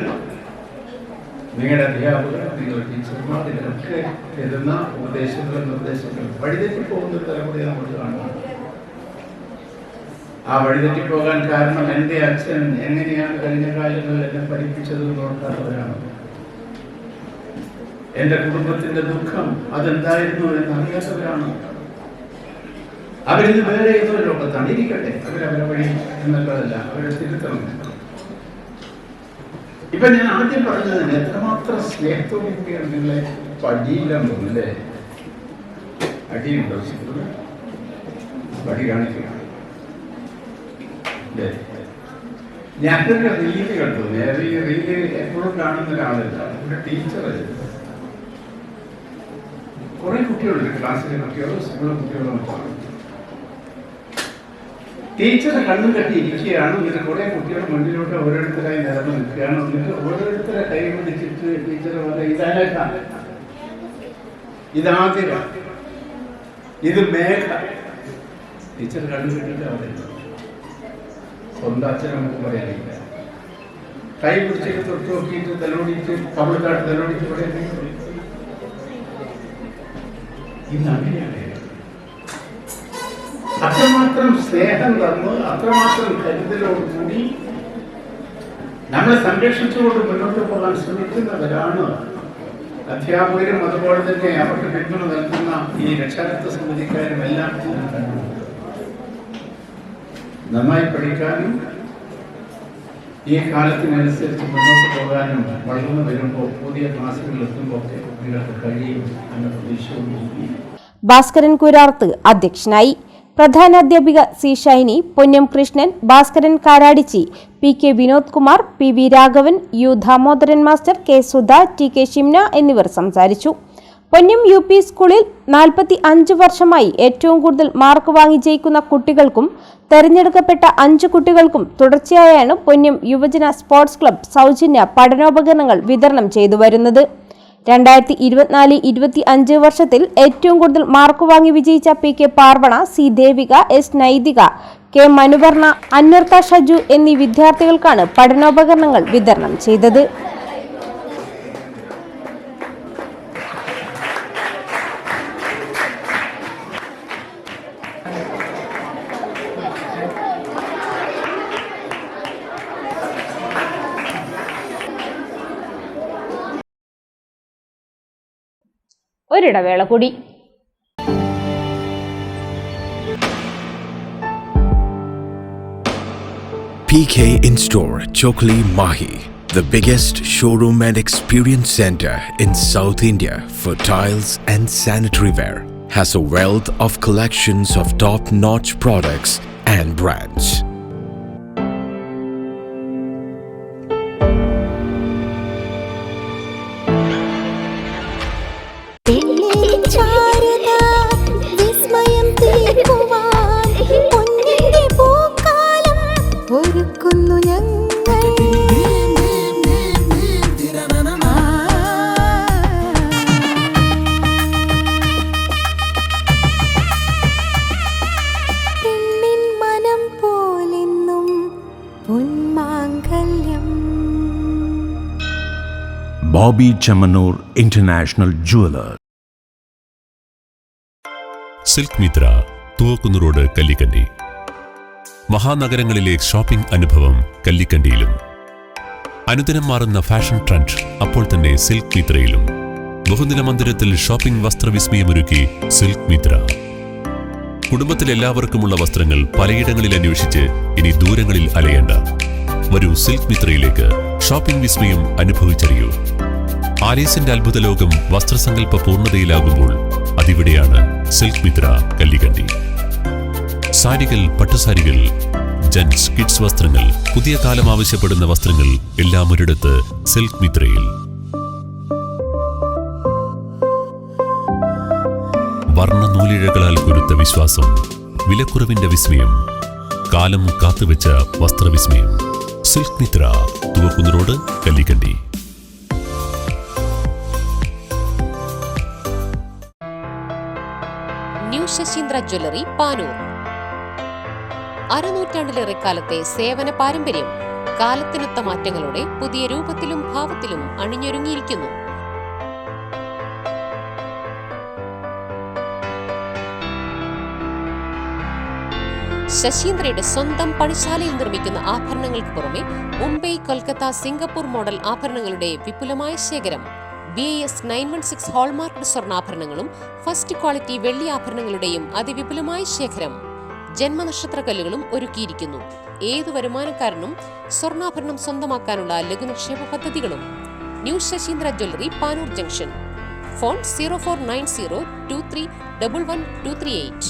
നിങ്ങളുടെ അധ്യാപകർ, നിങ്ങളുടെ ടീച്ചർമാർ ഇതിനൊക്കെ തരുന്ന ഉപദേശങ്ങളും നിർദ്ദേശങ്ങളും വഴിതെറ്റിപ്പോകുന്ന ഒരു തലമുറയെ നമ്മൾ കാണുന്നു. ആ വഴിതെറ്റിപ്പോകാൻ കാരണം എൻ്റെ അച്ഛൻ എങ്ങനെയാണ് കഴിഞ്ഞ കാലങ്ങളിൽ എന്നെ പഠിപ്പിച്ചത് നോക്കാത്തവരാണ്. എൻ്റെ കുടുംബത്തിന്റെ ദുഃഖം അതെന്തായിരുന്നു എന്ന് അറിയാത്തവരാണ്. അവരിത് വേറെ ഏതോ ലോകത്താണ്. ഇരിക്കട്ടെ, അവരവരെ വഴി എന്നുള്ളതല്ല, അവരെ തിരുത്തണം. ഇപ്പൊ ഞാൻ ആദ്യം പറഞ്ഞതിന് എത്രമാത്രം സ്നേഹത്തോടു കൂടിയാണ് നിങ്ങളെ പടിയില്ലെന്ന് തോന്നുന്നല്ലേ? അടിയുണ്ടോ? പടി കാണിക്കുകയാണ്. ഞാനൊരു റീല് കണ്ടു. ഈ റീല് എപ്പോഴും കാണുന്ന ഒരാളല്ല. ഒരു ടീച്ചർ, കുറെ കുട്ടികളുണ്ട്, ക്ലാസ്സിലെ കുട്ടികളോ സ്കൂളിലെ കുട്ടികളോ മറ്റാണ്. ടീച്ചറെ കണ്ണും കെട്ടി ഇരിക്കുകയാണ്. എന്നിട്ട് കുറെ കുട്ടികളുടെ മുന്നിലോട്ട് ഓരോരുത്തരായി നിരന്ന് നിൽക്കുകയാണ്. എന്നിട്ട് ഓരോരുത്തരെ കൈ പിടിച്ചിട്ട് ടീച്ചർ പറയാം, ഇതാരാണ്, ഇതാതിര, ഇത് മേഘ. ടീച്ചർ കണ്ണു കെട്ടിട്ട് അവിടെ സ്വന്തം അച്ഛൻ നമുക്ക് പറയാനില്ല. കൈ പിടിച്ചിട്ട് തൊട്ട് നോക്കിയിട്ട് തലോടിച്ച് കവിൾക്കാട്ട് തലോടിച്ച് പറയാൻ ഇന്ന് അങ്ങനെയാണ്. അത്രമാത്രം സ്നേഹം തന്നു, അത്രമാത്രം കരുതലോടുകൂടി നമ്മളെ സംരക്ഷിച്ചുകൊണ്ട് മുന്നോട്ട് പോകാൻ ശ്രമിക്കുന്നവരാണ് അധ്യാപകരും. അതുപോലെ തന്നെ അവർക്ക് പിന്തുണ നൽകുന്ന ഈ രക്ഷാകർതൃ സമിതിക്കാരും എല്ലാം നന്നായി പഠിക്കാനും ഈ കാലത്തിനനുസരിച്ച് മുന്നോട്ട് പോകാനും വളർന്നു വരുമ്പോൾ പുതിയ ക്ലാസ്സുകളിൽ എത്തുമ്പോൾ ഒക്കെ നിങ്ങൾക്ക് കഴിയും എന്ന പ്രതീക്ഷയോടുകൂടി ഭാസ്കരൻ കുരാർത്ത് അധ്യക്ഷനായി. പ്രധാനാധ്യാപിക C Shyni, Ponnam Krishnan, Bhaskaran Karadichi, PK Vinod Kumar, PV Raghavan, U Damodaran master, K Sudha, TK Shimna എന്നിവർ സംസാരിച്ചു. പൊന്നം UP സ്കൂളിൽ 45 വർഷമായി ഏറ്റവും കൂടുതൽ മാർക്ക് വാങ്ങി ജയിക്കുന്ന കുട്ടികൾക്കും തെരഞ്ഞെടുക്കപ്പെട്ട 5 കുട്ടികൾക്കും തുടർച്ചയായാണ് പൊന്നം യുവജന സ്പോർട്സ് ക്ലബ് സൗജന്യ പഠനോപകരണങ്ങൾ വിതരണം ചെയ്തു വരുന്നത്. 2024-25 വർഷത്തിൽ ഏറ്റവും കൂടുതൽ മാർക്ക് വാങ്ങി വിജയിച്ച PK Parvana, C Devika, S നൈതിക, K മനുവർണ, അന്വർത്ത ഷജു എന്നീ വിദ്യാർത്ഥികൾക്കാണ് പഠനോപകരണങ്ങൾ വിതരണം ചെയ്തത്. ഒരിടവേള കൂടി. PK in store, Chokli Mahi. The biggest showroom and experience center in South India for tiles and sanitary ware, has a wealth of collections of top-notch products and brands. Bobby Chamanur International Jeweler. Silk Mitra, Thuvakkunnu road, Kallikandi. മഹാനഗരങ്ങളിലെ shopping അനുഭവം കല്ലിക്കണ്ടിയിലും. അനുദിനം മാറുന്ന fashion trend അപ്പോൾ തന്നെ silk മിത്രയിലും. ബഹുനില മന്ദിരത്തിൽ shopping വസ്ത്രവിസ്മയമൊരുക്കി silk Mitra. കുടുംബത്തിലെല്ലാവർക്കുമുള്ള വസ്ത്രങ്ങൾ പലയിടങ്ങളിൽ അന്വേഷിച്ച് ഇനി ദൂരങ്ങളിൽ അലയേണ്ട. വരൂ സിൽക്ക് മിത്രയിലേക്ക്. ഷോപ്പിംഗ് വിസ്മയം അനുഭവിച്ചറിയൂ. ആലീസിന്റെ അത്ഭുത ലോകം വസ്ത്രസങ്കല്പ പൂർണ്ണതയിലാകുമ്പോൾ അതിവിടെയാണ് സിൽക്ക് മിത്ര, കല്ലിക്കണ്ടി. സാരികൾ, പട്ടുസാരികൾ, ജെന്റ്സ്, കിഡ്സ് വസ്ത്രങ്ങൾ, പുതിയ കാലം ആവശ്യപ്പെടുന്ന വസ്ത്രങ്ങൾ എല്ലാം ഒരിടത്ത് സിൽക്ക് മിത്രയിൽ. വർണ്ണനൂലിഴകളാൽ കുരുത്ത വിശ്വാസം, വിലക്കുറവിന്റെ വിസ്മയം, കാലം കാത്തുവെച്ച വസ്ത്രവിസ്മയം. Silk Mitra, Thuvakkunnu road, Kallikandi. New Sasheendra jewellery, Panoor. അരനൂറ്റാണ്ടിലേറെ കാലത്തെ സേവന പാരമ്പര്യം കാലത്തിനൊത്ത മാറ്റങ്ങളോടെ പുതിയ രൂപത്തിലും ഭാവത്തിലും അണിഞ്ഞൊരുങ്ങിയിരിക്കുന്നു. ശശീന്ദ്രയുടെ സ്വന്തം പണിശാലയിൽ നിർമ്മിക്കുന്ന ആഭരണങ്ങൾക്ക് പുറമെ മുംബൈ, കൊൽക്കത്ത, സിംഗപ്പൂർ മോഡൽ ആഭരണങ്ങളുടെ വിപുലമായ ശേഖരം. BIS 916 ഹോൾമാർക്ക്ഡ് സ്വർണ്ണാഭരണങ്ങളും ഫസ്റ്റ് ക്വാളിറ്റി വെള്ളി ആഭരണങ്ങളുടെയും അതിവിപുലമായ ശേഖരം. ജന്മനക്ഷത്രക്കല്ലുകളും ഒരുക്കിയിരിക്കുന്നു. ഏതു വരുമാനക്കാരനും സ്വർണ്ണാഭരണം സ്വന്തമാക്കാനുള്ള ലഘുനിക്ഷേപ പദ്ധതികളും. New Sasheendra jewellery, Panoor junction. Phone 049023112238.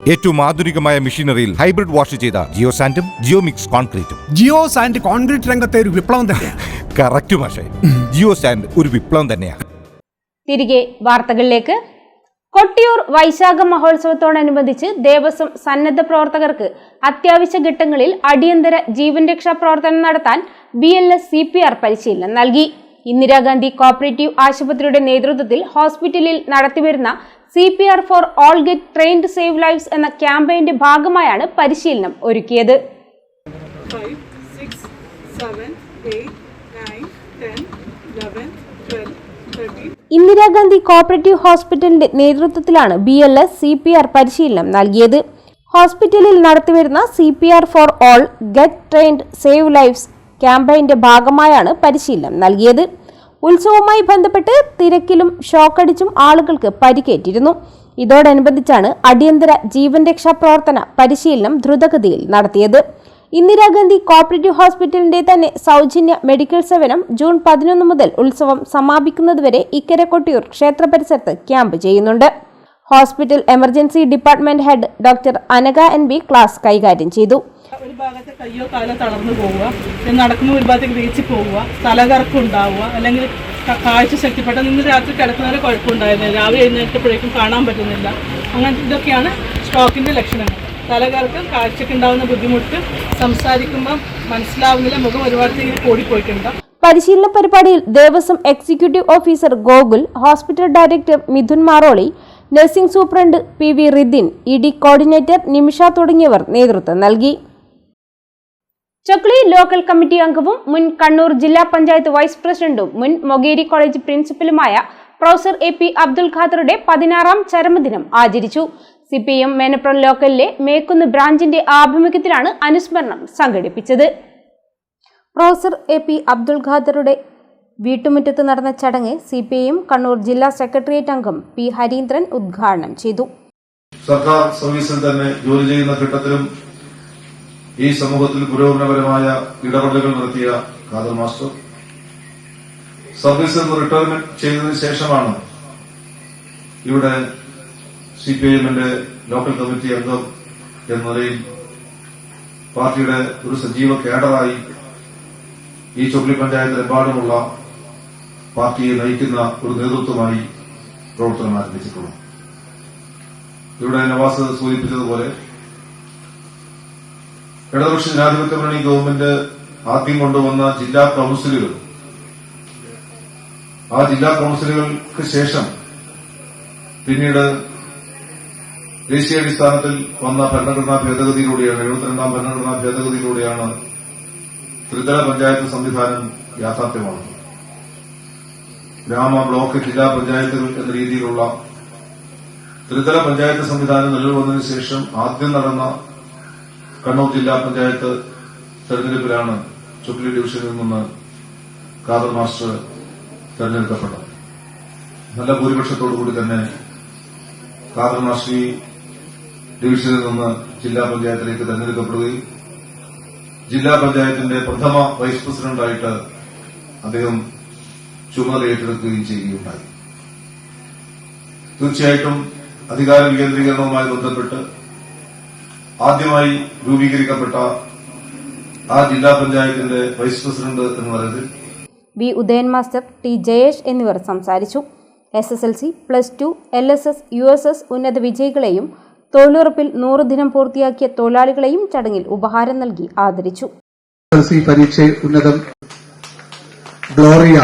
ഏറ്റവും ആധുനികമായ മെഷീനറിയിൽ ഹൈബ്രിഡ് വാഷ് ചെയ്ത ജിയോ സാൻഡും ജിയോ മിക്സ് കോൺക്രീറ്റും. ജിയോ സാൻഡ് കോൺക്രീറ്റ് രംഗത്തെ ഒരു വിപ്ലവം തന്നെയാണ്. കറക്റ്റ് മാഷേ, ജിയോ സാൻഡ് ഒരു വിപ്ലവം തന്നെയാണ്. തിരികെ വാർത്തകളിലേക്ക്. കൊട്ടിയൂർ വൈശാഖ മഹോത്സവത്തോടനുബന്ധിച്ച് ദേവസ്വം സന്നദ്ധ പ്രവർത്തകർക്ക് അത്യാവശ്യ ഘട്ടങ്ങളിൽ അടിയന്തര ജീവൻ രക്ഷാ പ്രവർത്തനം നടത്താൻ BLS CPR പരിശീലനം നൽകി. ഇന്ദിരാഗാന്ധി കോപ്പറേറ്റീവ് ആശുപത്രിയുടെ നേതൃത്വത്തിൽ ഹോസ്പിറ്റലിൽ നടത്തിവരുന്ന CPR for all get trained save lives എന്ന ക്യാമ്പയിന്റെ ഭാഗമായാണ് പരിശീലനം ഒരുക്കിയത്. 5, 6, 7, 8, 9, 10, 11, 12, 13. ഇന്ദിരാഗാന്ധി കോപ്പറേറ്റീവ് ഹോസ്പിറ്റലിന്റെ നേതൃത്വത്തിലാണ് BLS CPR പരിശീലനം നൽകിയത്. ഹോസ്പിറ്റലിൽ നടത്തിവരുന്ന CPR for all get trained save lives ക്യാമ്പയിന്റെ ഭാഗമായാണ് പരിശീലനം നൽകിയത്. ഉത്സവവുമായി ബന്ധപ്പെട്ട് തിരക്കിലും ഷോക്കടിച്ചും ആളുകൾക്ക് പരിക്കേറ്റിരുന്നു. ഇതോടനുബന്ധിച്ചാണ് അടിയന്തര ജീവൻ രക്ഷാ പ്രവർത്തന പരിശീലനം ദ്രുതഗതിയിൽ നടത്തിയത്. ഇന്ദിരാഗാന്ധി കോപ്പറേറ്റീവ് ഹോസ്പിറ്റലിന്റെ തന്നെ സൗജന്യ മെഡിക്കൽ സേവനം ജൂൺ 11 മുതൽ ഉത്സവം സമാപിക്കുന്നതുവരെ ഇക്കരെ കൊട്ടിയൂർ ക്ഷേത്ര പരിസരത്ത് ക്യാമ്പ് ചെയ്യുന്നുണ്ട്. Hospital emergency department head doctor Anagha NB class കൈകാര്യം ചെയ്തു. ഒരു ഭാഗത്ത് കയ്യോ കാലോ തളർന്നു പോവുക, നടക്കുന്ന ഒരു ഭാഗത്തേക്ക് വീഴ്ച പോവുക, തലകറക്കം ഉണ്ടാവുക, അല്ലെങ്കിൽ കാഴ്ച ശക്തിപ്പെട്ട നിന്ന് രാത്രി കിടക്കുന്നവരെ കുഴപ്പമുണ്ടായിരുന്നില്ല, രാവിലെ എഴുന്നേറ്റപ്പോഴേക്കും കാണാൻ പറ്റുന്നില്ല. അങ്ങനെ ഇതൊക്കെയാണ് സ്ട്രോക്കിന്റെ ലക്ഷണങ്ങൾ. തലകറക്കം, കാഴ്ചക്കുണ്ടാവുന്ന ബുദ്ധിമുട്ട്, സംസാരിക്കുമ്പോൾ മനസ്സിലാവുന്നില്ല, മുഖം ഒരുപാട് ഓടിപ്പോയിട്ടുണ്ട്. പരിശീലന പരിപാടിയിൽ Devaswom executive officer Gokul, hospital director Mithun Maroli, nursing superintendent PV Ridhin, ED coordinator Nimisha തുടങ്ങിയവർ നേതൃത്വം നൽകി. ചൊക്ലി ലോക്കൽ കമ്മിറ്റി അംഗവും മുൻ കണ്ണൂർ ജില്ലാ പഞ്ചായത്ത് വൈസ് പ്രസിഡന്റും മുൻ മൊകേരി കോളേജ് പ്രിൻസിപ്പലുമായ പ്രൊഫസർ AP അബ്ദുൽ ഖാദറുടെ 16ാം ചരമദിനം ആചരിച്ചു. CPM മേനപ്രം ലോക്കലിലെ മേക്കുന്ന് ബ്രാഞ്ചിന്റെ ആഭിമുഖ്യത്തിലാണ് അനുസ്മരണം സംഘടിപ്പിച്ചത്. പ്രൊഫസർ AP അബ്ദുൽ ഖാദറുടെ വീട്ടുമുറ്റത്ത് നടന്ന ചടങ്ങ് CPM കണ്ണൂർ ജില്ലാ സെക്രട്ടേറിയറ്റ് അംഗം P ഹരീന്ദ്രൻ ഉദ്ഘാടനം ചെയ്തു. സർക്കാർ സർവീസിൽ തന്നെ ജോലി ചെയ്യുന്ന ഘട്ടത്തിലും ഈ സമൂഹത്തിൽ പുരോഗമനപരമായ ഇടപെടലുകൾ നടത്തിയ ഖാദർ മാസ്റ്റർ സർവീസിൽ നിന്ന് റിട്ടയർമെന്റ് ചെയ്തതിനു ശേഷമാണ് ഇവിടെ CPIMന്റെ ലോക്കൽ കമ്മിറ്റി അംഗം എന്ന നിലയിൽ പാർട്ടിയുടെ ഒരു സജീവ കേഡറായി ഈ ചൊക്ലി പഞ്ചായത്തിലെമ്പാടുമുള്ള പാർട്ടിയെ നയിക്കുന്ന ഒരു നേതൃത്വമായി പ്രവർത്തനം ആരംഭിച്ചിട്ടുള്ളത്. ഇവിടെ നവാസ് സൂചിപ്പിച്ചതുപോലെ ഇടതുപക്ഷ ജനാധിപത്യ മുന്നണി ഗവൺമെന്റ് ആദ്യം കൊണ്ടുവന്ന ജില്ലാ കൌൺസിലുകൾ, ആ ജില്ലാ കൌൺസിലുകൾക്ക് ശേഷം പിന്നീട് ദേശീയാടിസ്ഥാനത്തിൽ വന്ന ഭരണഘടനാ ഭേദഗതിയിലൂടെയാണ് 72ാം ഭരണഘടനാ ഭേദഗതിയിലൂടെയാണ് ത്രിതല പഞ്ചായത്ത് സംവിധാനം യാഥാർത്ഥ്യമാകുന്നത്. ഗ്രാമ, ബ്ലോക്ക്, ജില്ലാ പഞ്ചായത്തുകൾ എന്ന രീതിയിലുള്ള ത്രിതല പഞ്ചായത്ത് സംവിധാനം നിലവിൽ വന്നതിനു ശേഷം ആദ്യം നടന്ന കണ്ണൂർ ജില്ലാ പഞ്ചായത്ത് തെരഞ്ഞെടുപ്പിലാണ് ചുക്ലി ഡിവിഷനിൽ നിന്ന് ഖാദർ മാസ്റ്റർ തെരഞ്ഞെടുക്കപ്പെട്ടത്. നല്ല ഭൂരിപക്ഷത്തോടുകൂടി തന്നെ ഖാദർ മാസ്റ്റർ ഈ ഡിവിഷനിൽ നിന്ന് ജില്ലാ പഞ്ചായത്തിലേക്ക് തെരഞ്ഞെടുക്കപ്പെടുകയും ജില്ലാ പഞ്ചായത്തിന്റെ പ്രഥമ വൈസ് പ്രസിഡന്റായിട്ട് അദ്ദേഹം ചുമതല ഏറ്റെടുക്കുകയും ചെയ്യുകയുണ്ടായി. തീർച്ചയായിട്ടും അധികാര വികേന്ദ്രീകരണവുമായി ബന്ധപ്പെട്ട് ആദ്യമായി രൂപീകരിക്കപ്പെട്ട ആ ജില്ലാ പഞ്ചായത്തിന്റെ വൈസ് പ്രസിഡന്റ് എന്ന നിലയിൽ V Udayan master, T Jayesh എന്നിവർ സംസാരിച്ചു. SSLC, +2, LSS, USS ഉന്നത വിജയികളെയും തൊഴിലുറപ്പിൽ 100 ദിനം പൂർത്തിയാക്കിയ തൊഴിലാളികളെയും ചടങ്ങിൽ ഉപഹാരം നൽകി ആദരിച്ചു. SSLC പരീക്ഷ ഉന്നതം ഗ്ലോറിയ,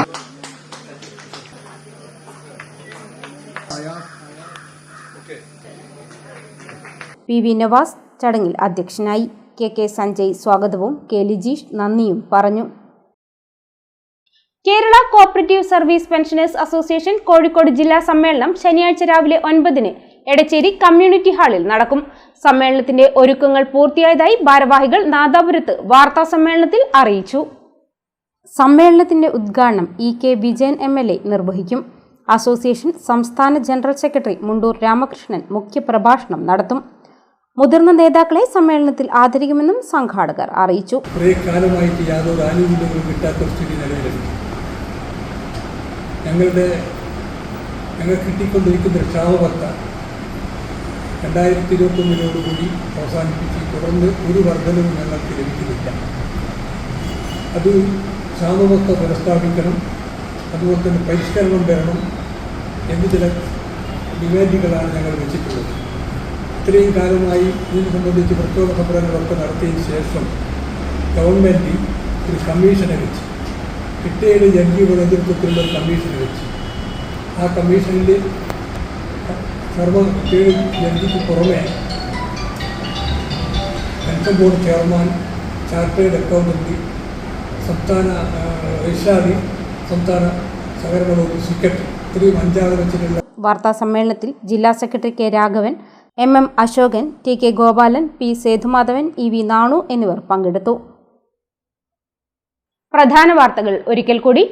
PV നവാസ് ചടങ്ങിൽ അധ്യക്ഷനായി. KK സഞ്ജയ് സ്വാഗതവും K ലിജീഷ് നന്ദിയും പറഞ്ഞു. Kerala cooperative service pensioners association Kozhikode ജില്ലാ സമ്മേളനം ശനിയാഴ്ച രാവിലെ 9-ന് എടച്ചേരി കമ്മ്യൂണിറ്റി ഹാളിൽ നടക്കും. സമ്മേളനത്തിന്റെ ഒരുക്കങ്ങൾ പൂർത്തിയായതായി ഭാരവാഹികൾ നാദാപുരത്ത് വാർത്താ സമ്മേളനത്തിൽ അറിയിച്ചു. സമ്മേളനത്തിന്റെ ഉദ്ഘാടനം EK വിജയൻ MLA നിർവഹിക്കും. അസോസിയേഷൻ സംസ്ഥാന ജനറൽ സെക്രട്ടറി മുണ്ടൂർ രാമകൃഷ്ണൻ മുഖ്യപ്രഭാഷണം നടത്തും. മുതിർന്ന നേതാക്കളെ സമ്മേളനത്തിൽ ആദരിക്കുമെന്നും സംഘാടകർ അറിയിച്ചു. കുറേ കാലമായിട്ട് യാതൊരു ആനുകൂല്യങ്ങളും കിട്ടാത്ത സ്ഥിതി നിലവിലുണ്ട്. ഞങ്ങൾ കിട്ടിക്കൊണ്ടിരിക്കുന്ന ക്ഷാമബത്ത 2021 അവസാനിപ്പിച്ച് തുടർന്ന് ഒരു വർധനവും ഞങ്ങൾക്ക് ലഭിക്കുന്നില്ല. അത് ക്ഷാമബത്ത പുനഃസ്ഥാപിക്കണം, അതുപോലെ തന്നെ പരിഷ്കരണം വരണം എന്ന് ചില ഡിമാൻഡുകളാണ് ഞങ്ങൾ വെച്ചിട്ടുള്ളത്. ഇത്രയും കാലമായി ഇതിനെ സംബന്ധിച്ച് പ്രത്യേക സമരങ്ങളൊക്കെ നടത്തിയതിന് ശേഷം ഗവൺമെൻറ് ഒരു കമ്മീഷനെ വെച്ച്, കിട്ടിയത് ജഡ്ജിയുടെ നേതൃത്വത്തിലുള്ള ഒരു കമ്മീഷനെ വെച്ച്, ആ കമ്മീഷനിൽ ജഡ്ജിക്ക് പുറമെ pension board chairman, chartered accountant, സംസ്ഥാന രജിസ്ട്രാർ, സംസ്ഥാന സഹകരണ വകുപ്പ് സെക്രട്ടറി, ഇത്രയും 5 ആളെ വെച്ചിട്ടുള്ള വാർത്താ സമ്മേളനത്തിൽ ജില്ലാ secretary K Raghavan, MM Ashokan, TK Gopalan, P Sethumadhavan, EV Nanu എന്നിവർ പങ്കെടുത്തു. പ്രധാന വാർത്തകൾ ഒരിക്കൽ കൂടി.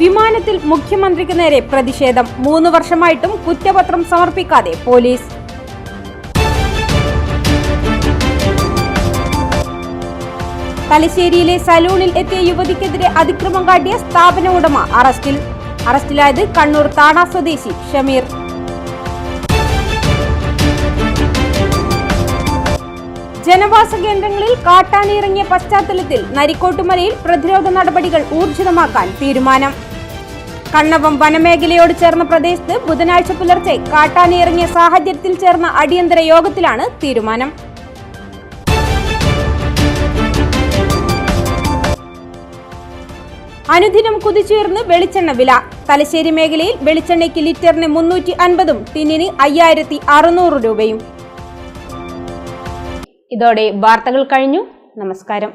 വിമാനത്തിൽ മുഖ്യമന്ത്രിക്ക് നേരെ പ്രതിഷേധം, 3 വർഷമായിട്ടും കുറ്റപത്രം സമർപ്പിക്കാതെ പോലീസ്. തലശ്ശേരിയിലെ സലൂണിൽ എത്തിയ യുവതിക്കെതിരെ അതിക്രമം കാട്ടിയ സ്ഥാപന ഉടമ അറസ്റ്റിലായത് കണ്ണൂർ താണ സ്വദേശി ഷമീർ. ജനവാസ കേന്ദ്രങ്ങളിൽ കാട്ടാന ഇറങ്ങിയ പശ്ചാത്തലത്തിൽ നരിക്കോട്ടുമലയിൽ പ്രതിരോധ നടപടികൾ ഊർജിതമാക്കാൻ തീരുമാനം. കണ്ണവം വനമേഖലയോട് ചേർന്ന പ്രദേശത്ത് ബുധനാഴ്ച പുലർച്ചെ കാട്ടാന ഇറങ്ങിയ സാഹചര്യത്തിൽ ചേർന്ന അടിയന്തര യോഗത്തിലാണ് തീരുമാനം. അനുദിനം കുതിച്ചുയർന്ന് വെളിച്ചെണ്ണ വില. തലശ്ശേരി മേഖലയിൽ വെളിച്ചെണ്ണയ്ക്ക് ലിറ്ററിന് 350-ഉം ടിന്നിന് 5600 രൂപയും. ഇതോടെ വാർത്തകൾ കഴിഞ്ഞു. നമസ്കാരം.